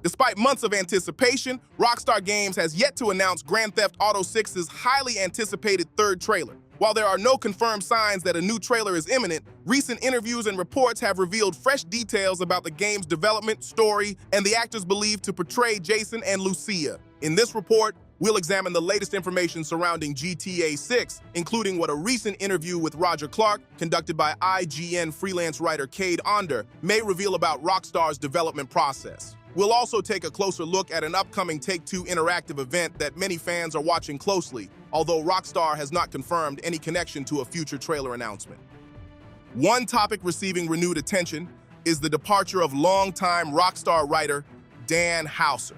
Despite months of anticipation, Rockstar Games has yet to announce Grand Theft Auto 6's highly anticipated third trailer. While there are no confirmed signs that a new trailer is imminent, recent interviews and reports have revealed fresh details about the game's development, story, and the actors believed to portray Jason and Lucia. In this report, we'll examine the latest information surrounding GTA 6, including what a recent interview with Roger Clark, conducted by IGN freelance writer Cade Onder, may reveal about Rockstar's development process. We'll also take a closer look at an upcoming Take-Two interactive event that many fans are watching closely, although Rockstar has not confirmed any connection to a future trailer announcement. One topic receiving renewed attention is the departure of longtime Rockstar writer Dan Houser.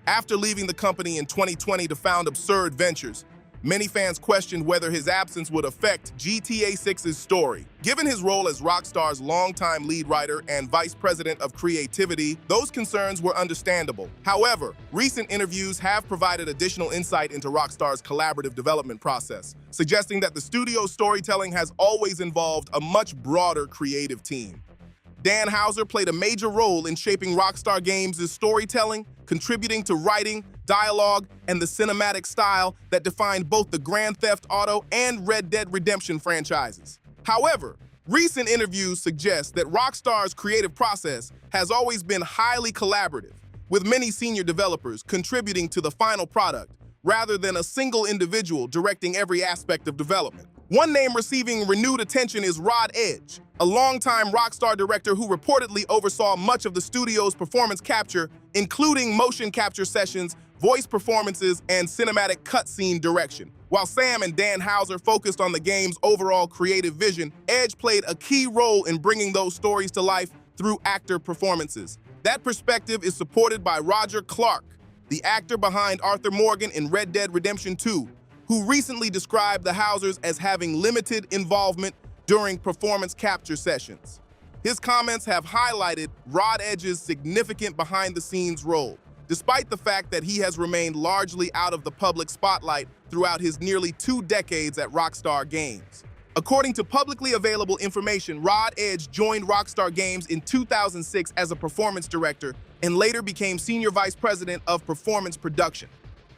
After leaving the company in 2020 to found Absurd Ventures, many fans questioned whether his absence would affect GTA 6's story. Given his role as Rockstar's longtime lead writer and vice president of creativity, those concerns were understandable. However, recent interviews have provided additional insight into Rockstar's collaborative development process, suggesting that the studio's storytelling has always involved a much broader creative team. Dan Houser played a major role in shaping Rockstar Games' storytelling, contributing to writing, dialogue, and the cinematic style that defined both the Grand Theft Auto and Red Dead Redemption franchises. However, recent interviews suggest that Rockstar's creative process has always been highly collaborative, with many senior developers contributing to the final product, rather than a single individual directing every aspect of development. One name receiving renewed attention is Rod Edge, a longtime Rockstar director who reportedly oversaw much of the studio's performance capture, including motion capture sessions, voice performances, and cinematic cutscene direction. While Sam and Dan Houser focused on the game's overall creative vision, Edge played a key role in bringing those stories to life through actor performances. That perspective is supported by Roger Clark, the actor behind Arthur Morgan in Red Dead Redemption 2, who recently described the Housers as having limited involvement during performance capture sessions. His comments have highlighted Rod Edge's significant behind-the-scenes role, despite the fact that he has remained largely out of the public spotlight throughout his nearly 2 decades at Rockstar Games. According to publicly available information, Rod Edge joined Rockstar Games in 2006 as a performance director and later became senior vice president of performance production.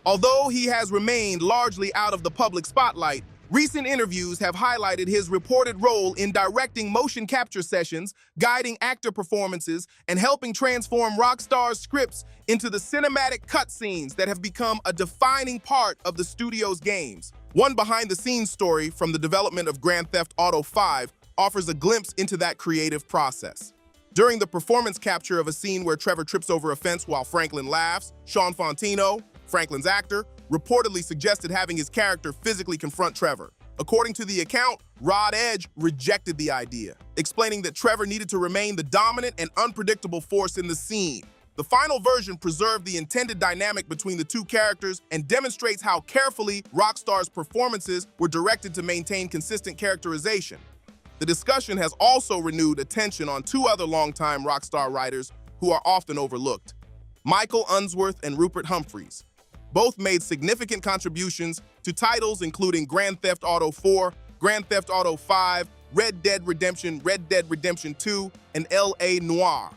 Although he has remained largely out of the public spotlight, recent interviews have highlighted his reported role in directing motion capture sessions, guiding actor performances, and helping transform Rockstar's scripts into the cinematic cutscenes that have become a defining part of the studio's games. One behind-the-scenes story from the development of Grand Theft Auto 5 offers a glimpse into that creative process. During the performance capture of a scene where Trevor trips over a fence while Franklin laughs, Sean Fontino, Franklin's actor, reportedly suggested having his character physically confront Trevor. According to the account, Rod Edge rejected the idea, explaining that Trevor needed to remain the dominant and unpredictable force in the scene. The final version preserved the intended dynamic between the two characters and demonstrates how carefully Rockstar's performances were directed to maintain consistent characterization. The discussion has also renewed attention on 2 other longtime Rockstar writers who are often overlooked: Michael Unsworth and Rupert Humphreys. Both made significant contributions to titles including Grand Theft Auto 4, Grand Theft Auto 5, Red Dead Redemption 2, and L.A. Noire.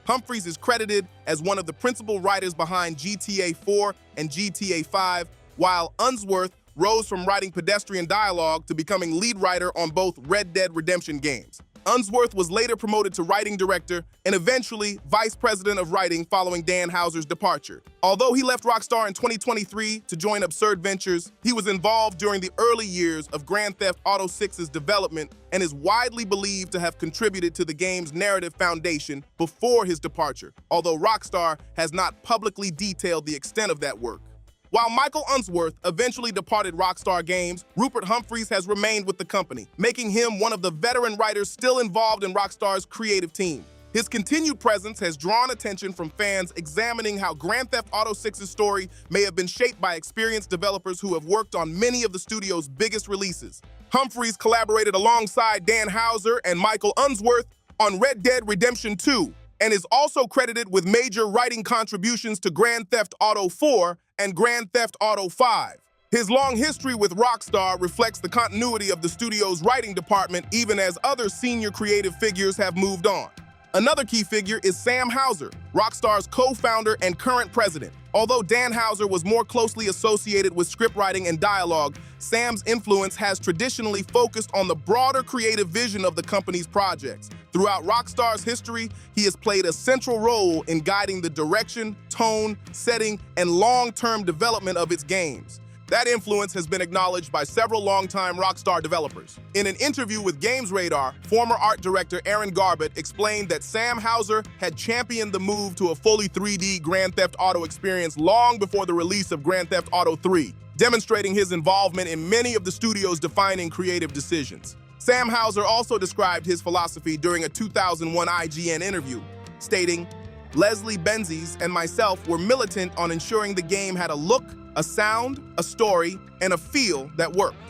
Humphreys is credited as one of the principal writers behind GTA 4 and GTA 5, while Unsworth rose from writing pedestrian dialogue to becoming lead writer on both Red Dead Redemption games. Unsworth was later promoted to writing director and eventually vice president of writing following Dan Houser's departure. Although he left Rockstar in 2023 to join Absurd Ventures, he was involved during the early years of Grand Theft Auto 6's development and is widely believed to have contributed to the game's narrative foundation before his departure, although Rockstar has not publicly detailed the extent of that work. While Michael Unsworth eventually departed Rockstar Games, Rupert Humphreys has remained with the company, making him one of the veteran writers still involved in Rockstar's creative team. His continued presence has drawn attention from fans examining how Grand Theft Auto 6's story may have been shaped by experienced developers who have worked on many of the studio's biggest releases. Humphreys collaborated alongside Dan Houser and Michael Unsworth on Red Dead Redemption 2, and is also credited with major writing contributions to Grand Theft Auto 4 and Grand Theft Auto 5. His long history with Rockstar reflects the continuity of the studio's writing department even as other senior creative figures have moved on. Another key figure is Sam Houser, Rockstar's co-founder and current president. Although Dan Houser was more closely associated with scriptwriting and dialogue, Sam's influence has traditionally focused on the broader creative vision of the company's projects. Throughout Rockstar's history, he has played a central role in guiding the direction, tone, setting, and long-term development of its games. That influence has been acknowledged by several longtime Rockstar developers. In an interview with Games Radar, former art director Aaron Garbett explained that Sam Houser had championed the move to a fully 3D Grand Theft Auto experience long before the release of Grand Theft Auto 3, demonstrating his involvement in many of the studio's defining creative decisions. Sam Houser also described his philosophy during a 2001 IGN interview, stating, "Leslie Benzies and myself were militant on ensuring the game had a look, a sound, a story, and a feel that worked."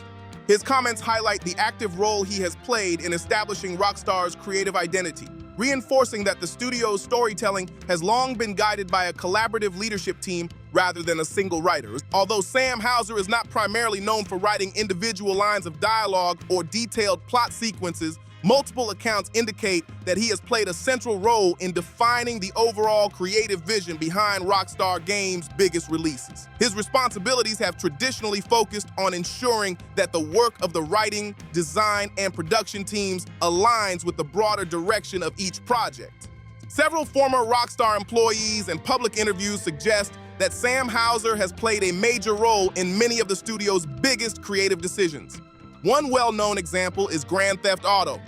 His comments highlight the active role he has played in establishing Rockstar's creative identity, reinforcing that the studio's storytelling has long been guided by a collaborative leadership team rather than a single writer. Although Sam Houser is not primarily known for writing individual lines of dialogue or detailed plot sequences, multiple accounts indicate that he has played a central role in defining the overall creative vision behind Rockstar Games' biggest releases. His responsibilities have traditionally focused on ensuring that the work of the writing, design, and production teams aligns with the broader direction of each project. Several former Rockstar employees and public interviews suggest that Sam Houser has played a major role in many of the studio's biggest creative decisions. One well-known example is Grand Theft Auto,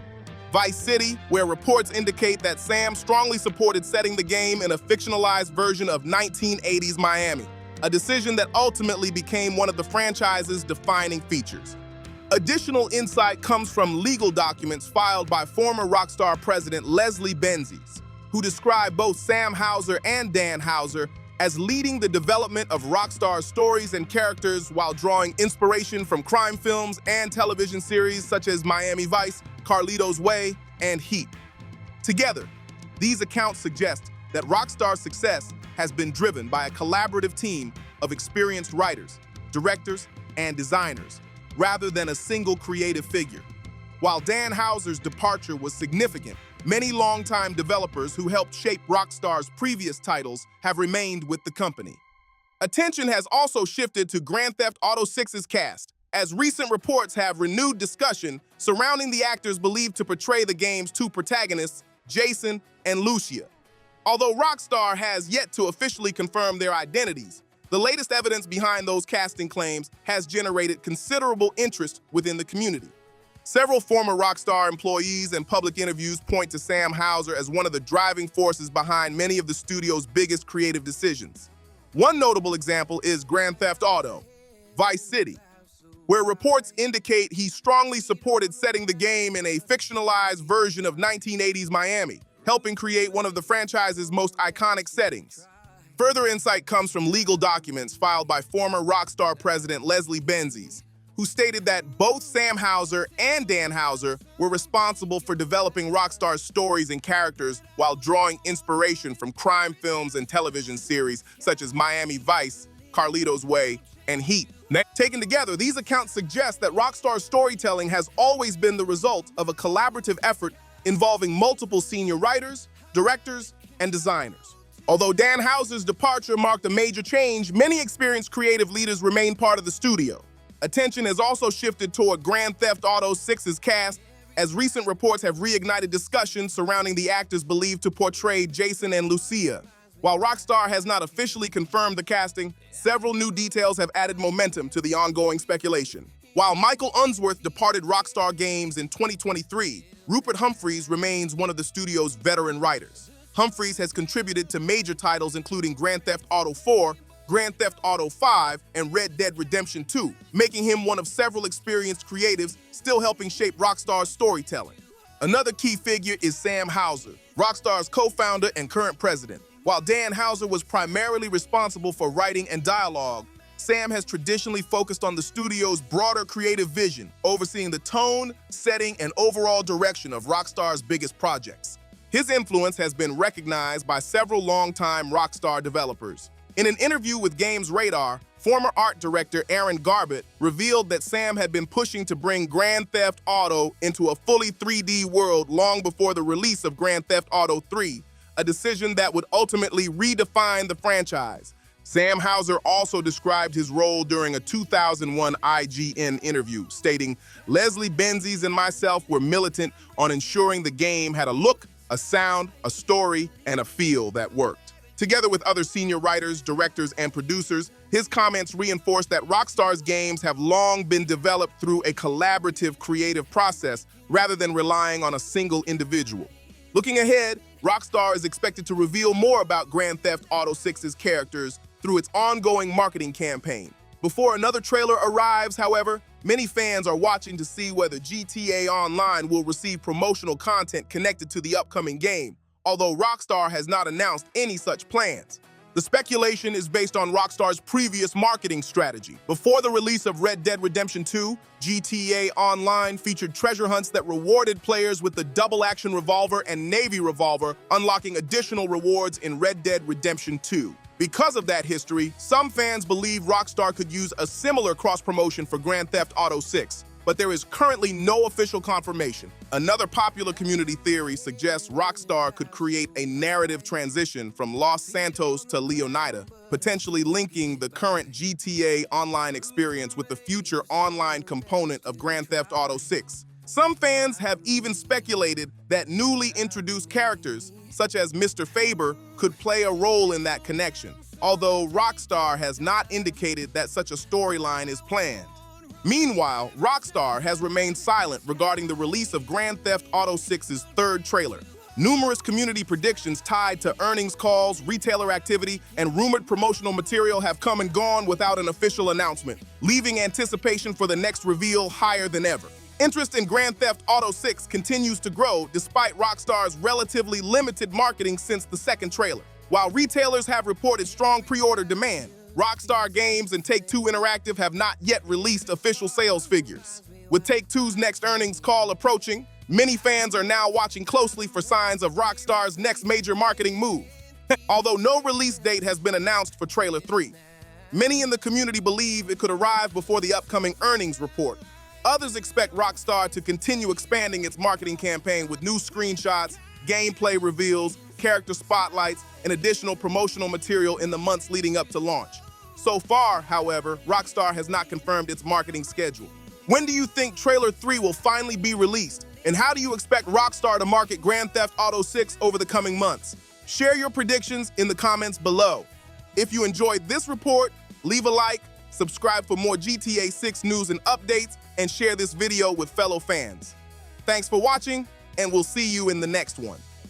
Vice City, where reports indicate that Sam strongly supported setting the game in a fictionalized version of 1980s Miami, a decision that ultimately became one of the franchise's defining features. Additional insight comes from legal documents filed by former Rockstar president Leslie Benzies, who described both Sam Houser and Dan Houser as leading the development of Rockstar's stories and characters while drawing inspiration from crime films and television series such as Miami Vice, Carlito's Way, and Heat. Together, these accounts suggest that Rockstar's success has been driven by a collaborative team of experienced writers, directors, and designers, rather than a single creative figure. While Dan Houser's departure was significant, many longtime developers who helped shape Rockstar's previous titles have remained with the company. Attention has also shifted to Grand Theft Auto 6's cast, as recent reports have renewed discussion surrounding the actors believed to portray the game's two protagonists, Jason and Lucia. Although Rockstar has yet to officially confirm their identities, the latest evidence behind those casting claims has generated considerable interest within the community. Several former Rockstar employees and public interviews point to Sam Houser as one of the driving forces behind many of the studio's biggest creative decisions. One notable example is Grand Theft Auto, Vice City, where reports indicate he strongly supported setting the game in a fictionalized version of 1980s Miami, helping create one of the franchise's most iconic settings. Further insight comes from legal documents filed by former Rockstar president Leslie Benzies, who stated that both Sam Houser and Dan Houser were responsible for developing Rockstar's stories and characters while drawing inspiration from crime films and television series such as Miami Vice, Carlito's Way, and Heat. Taken together, these accounts suggest that Rockstar's storytelling has always been the result of a collaborative effort involving multiple senior writers, directors, and designers. Although Dan Houser's departure marked a major change, many experienced creative leaders remain part of the studio. Attention has also shifted toward Grand Theft Auto 6's cast, as recent reports have reignited discussion surrounding the actors believed to portray Jason and Lucia. While Rockstar has not officially confirmed the casting, several new details have added momentum to the ongoing speculation. While Michael Unsworth departed Rockstar Games in 2023, Rupert Humphreys remains one of the studio's veteran writers. Humphreys has contributed to major titles including Grand Theft Auto 4, Grand Theft Auto 5, and Red Dead Redemption 2, making him one of several experienced creatives still helping shape Rockstar's storytelling. Another key figure is Sam Houser, Rockstar's co-founder and current president. While Dan Houser was primarily responsible for writing and dialogue, Sam has traditionally focused on the studio's broader creative vision, overseeing the tone, setting, and overall direction of Rockstar's biggest projects. His influence has been recognized by several longtime Rockstar developers. In an interview with Games Radar, Former art director Aaron Garbett revealed that Sam had been pushing to bring Grand Theft Auto into a fully 3D world long before the release of Grand Theft Auto 3, a decision that would ultimately redefine the franchise. Sam Houser also described his role during a 2001 IGN interview, stating, "Leslie Benzies and myself were militant on ensuring the game had a look, a sound, a story, and a feel that worked." Together with other senior writers, directors, and producers, his comments reinforced that Rockstar's games have long been developed through a collaborative creative process rather than relying on a single individual. Looking ahead, Rockstar is expected to reveal more about Grand Theft Auto 6's characters through its ongoing marketing campaign. Before another trailer arrives, however, many fans are watching to see whether GTA Online will receive promotional content connected to the upcoming game, although Rockstar has not announced any such plans. The speculation is based on Rockstar's previous marketing strategy. Before the release of Red Dead Redemption 2, GTA Online featured treasure hunts that rewarded players with the double-action revolver and Navy revolver, unlocking additional rewards in Red Dead Redemption 2. Because of that history, some fans believe Rockstar could use a similar cross-promotion for Grand Theft Auto 6, but there is currently no official confirmation. Another popular community theory suggests Rockstar could create a narrative transition from Los Santos to Leonida, potentially linking the current GTA Online experience with the future online component of Grand Theft Auto 6. Some fans have even speculated that newly introduced characters, such as Mr. Faber, could play a role in that connection, although Rockstar has not indicated that such a storyline is planned. Meanwhile, Rockstar has remained silent regarding the release of Grand Theft Auto 6's third trailer. Numerous community predictions tied to earnings calls, retailer activity, and rumored promotional material have come and gone without an official announcement, leaving anticipation for the next reveal higher than ever. Interest in Grand Theft Auto 6 continues to grow despite Rockstar's relatively limited marketing since the second trailer. While retailers have reported strong pre-order demand, Rockstar Games and Take-Two Interactive have not yet released official sales figures. With Take-Two's next earnings call approaching, many fans are now watching closely for signs of Rockstar's next major marketing move. Although no release date has been announced for Trailer 3, many in the community believe it could arrive before the upcoming earnings report. Others expect Rockstar to continue expanding its marketing campaign with new screenshots, gameplay reveals, character spotlights, and additional promotional material in the months leading up to launch. So far, however, Rockstar has not confirmed its marketing schedule. When do you think Trailer 3 will finally be released? And how do you expect Rockstar to market Grand Theft Auto 6 over the coming months? Share your predictions in the comments below. If you enjoyed this report, leave a like, subscribe for more GTA 6 news and updates, and share this video with fellow fans. Thanks for watching, and we'll see you in the next one.